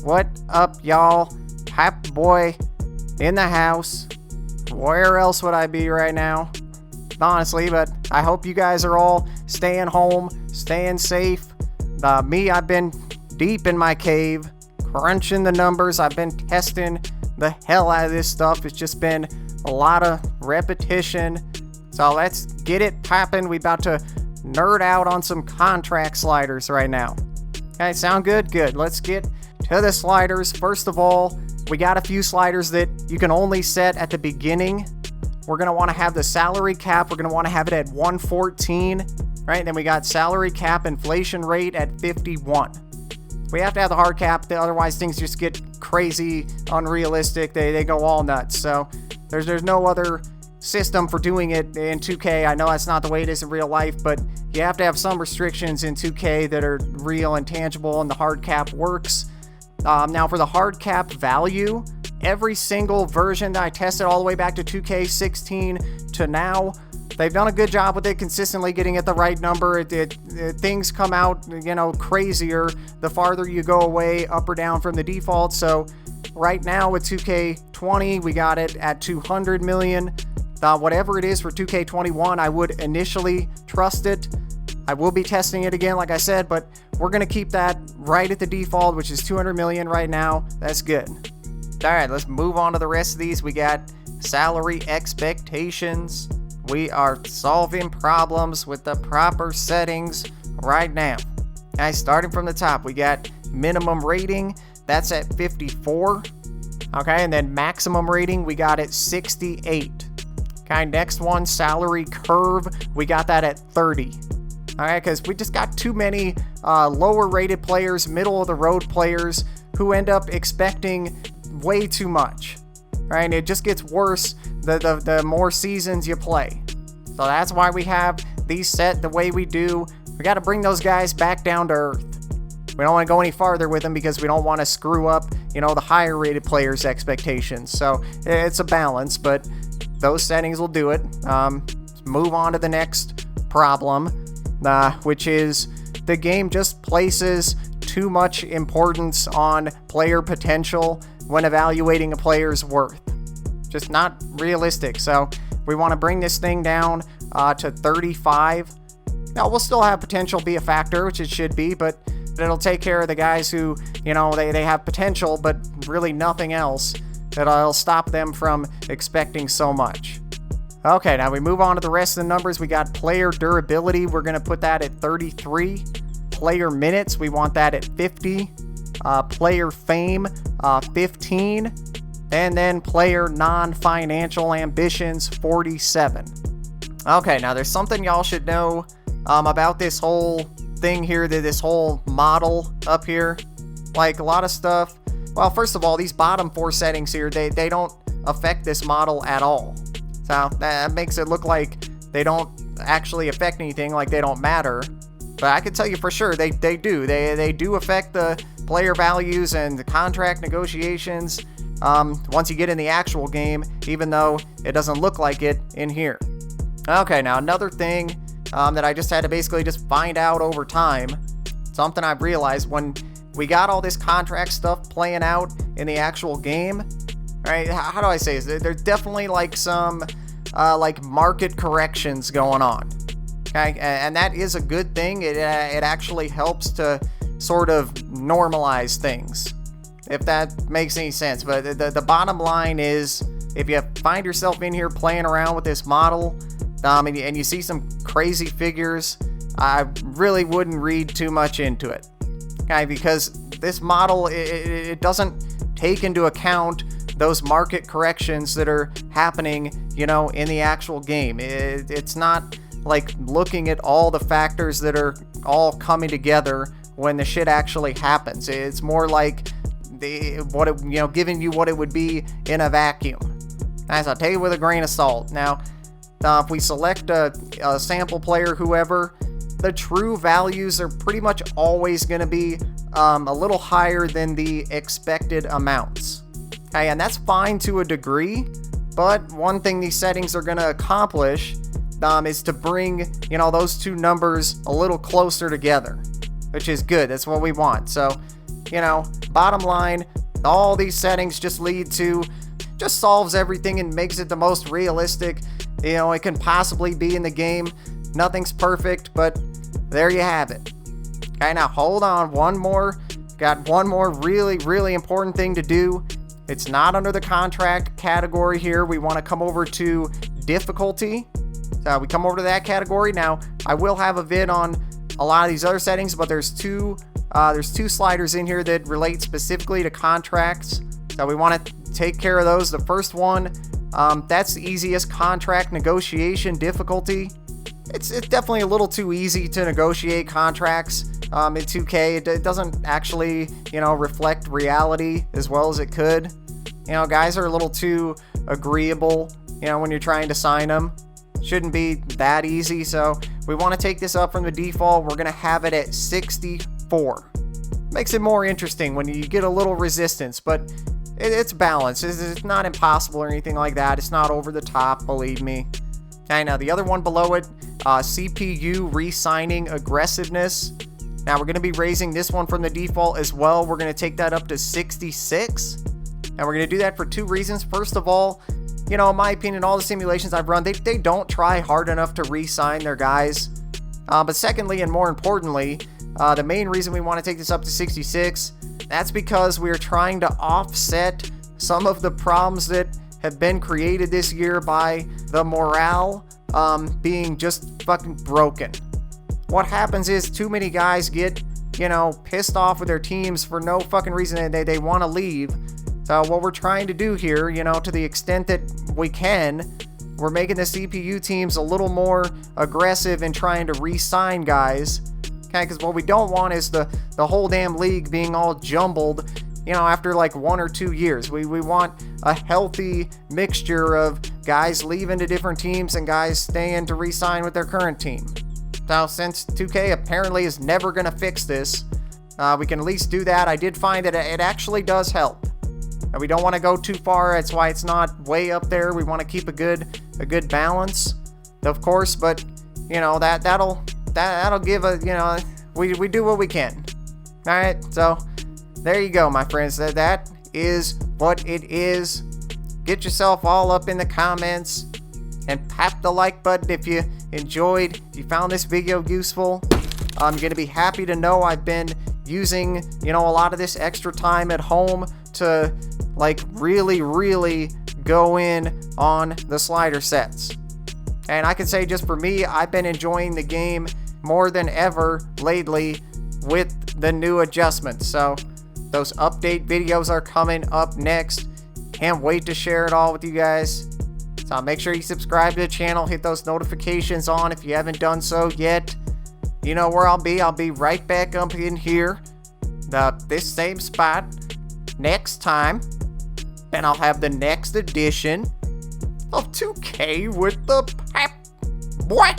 What up, y'all? Popboy in the house. Where else would I be right now? Honestly, but I hope you guys are all staying home, staying safe. Me, I've been deep in my cave, crunching the numbers. I've been testing the hell out of this stuff. It's just been a lot of repetition. So let's get it popping. We about to nerd out on some contract sliders right now. Okay, sound good? Good. Let's get to the sliders. First of all, we got a few sliders that you can only set at the beginning. We're going to want to have the salary cap. We're going to want to have it at 114, right? Then we got salary cap inflation rate at 51. We have to have the hard cap, otherwise things just get crazy, unrealistic. They go all nuts. So there's no other system for doing it in 2K. I know that's not the way it is in real life, but you have to have some restrictions in 2K that are real and tangible, and the hard cap works. Now for the hard cap value, every single version that I tested all the way back to 2K16 to now, they've done a good job with it, consistently getting it the right number. Things come out, crazier the farther you go away, up or down from the default. So right now with 2K20, we got it at 200 million. Whatever it is for 2K21, I would initially trust it. I will be testing it again, like I said, but we're going to keep that right at the default, which is 200 million right now. That's good. All right, let's move on to the rest of these. We got salary expectations. We are solving problems with the proper settings right now. Guys, starting from the top, we got minimum rating. That's at 54. Okay, and then maximum rating, we got at 68. Okay, next one, salary curve. We got that at 30. All right, because we just got too many lower rated players, middle of the road players who end up expecting way too much. Right, and it just gets worse the more seasons you play. So that's why we have these set the way we do. We got to bring those guys back down to earth. We don't want to go any farther with them because we don't want to screw up, the higher rated players' expectations. So it's a balance, but those settings will do it. Let's move on to the next problem, which is the game just places too much importance on player potential when evaluating a player's worth. Just not realistic. So we want to bring this thing down to 35. Now, we'll still have potential be a factor, which it should be, but it'll take care of the guys who, they have potential, but really nothing else. That'll stop them from expecting so much. Okay, now we move on to the rest of the numbers. We got player durability. We're going to put that at 33. Player minutes, we want that at 50. Player fame, 15. And then player non-financial ambitions, 47. Okay, now there's something y'all should know about this whole thing here, this whole model up here. Like a lot of stuff. Well, first of all, these bottom four settings here, they don't affect this model at all. So that makes it look like they don't actually affect anything, like they don't matter. But I can tell you for sure they do. They do affect the player values and the contract negotiations once you get in the actual game, even though it doesn't look like it in here. Okay, now another thing that I just had to basically just find out over time, something I've realized when we got all this contract stuff playing out in the actual game, right? How do I say this? There's definitely like some market corrections going on. Okay, and that is a good thing. It actually helps to sort of normalize things, if that makes any sense. But the bottom line is, if you find yourself in here playing around with this model, and you see some crazy figures, I really wouldn't read too much into it. Okay, because this model, it doesn't take into account those market corrections that are happening, in the actual game. It's not like looking at all the factors that are all coming together when the shit actually happens. It's more like giving you what it would be in a vacuum. As I'll tell you with a grain of salt. Now, if we select a sample player, whoever, the true values are pretty much always going to be a little higher than the expected amounts. Okay, and that's fine to a degree, but one thing these settings are going to accomplish is to bring, those two numbers a little closer together, which is good. That's what we want. So bottom line, all these settings just solves everything and makes it the most realistic, it can possibly be in the game. Nothing's perfect, but there you have it. Okay, now hold on, got one more really, really important thing to do. It's not under the contract category here. We want to come over to difficulty. So we come over to that category. Now, I will have a vid on a lot of these other settings, but there's two sliders in here that relate specifically to contracts. So we want to take care of those. The first one, that's the easiest, contract negotiation difficulty. It's definitely a little too easy to negotiate contracts in 2K. It doesn't actually, reflect reality as well as it could. Guys are a little too agreeable, when you're trying to sign them. Shouldn't be that easy, so we want to take this up from the default. We're going to have it at 64. Makes it more interesting when you get a little resistance, but it's balanced. It's not impossible or anything like that. It's not over the top, believe me. Okay, now the other one below it, CPU re-signing aggressiveness. Now we're going to be raising this one from the default as well. We're going to take that up to 66. And we're going to do that for two reasons. First of all, in my opinion, all the simulations I've run, they don't try hard enough to re-sign their guys. But secondly, and more importantly, the main reason we want to take this up to 66, that's because we're trying to offset some of the problems that have been created this year by the morale being just fucking broken. What happens is too many guys get, pissed off with their teams for no fucking reason. They want to leave. So what we're trying to do here, to the extent that we can, we're making the CPU teams a little more aggressive in trying to re-sign guys. Okay, because what we don't want is the whole damn league being all jumbled, after like 1 or 2 years. We want a healthy mixture of guys leaving to different teams and guys staying to re-sign with their current team. So since 2K apparently is never going to fix this, we can at least do that. I did find that it actually does help. And we don't want to go too far. That's why it's not way up there. We want to keep a good balance, of course. But that'll give a we do what we can. All right. So there you go, my friends. That is what it is. Get yourself all up in the comments and tap the like button if you enjoyed. If you found this video useful. I'm gonna be happy to know I've been using a lot of this extra time at home to really go in on the slider sets. And I can say just for me, I've been enjoying the game more than ever lately with the new adjustments. So those update videos are coming up next. Can't wait to share it all with you guys. So make sure you subscribe to the channel, hit those notifications on if you haven't done so yet. You know where I'll be. I'll be right back up in here, this same spot next time. And I'll have the next edition of 2K with the Popboy.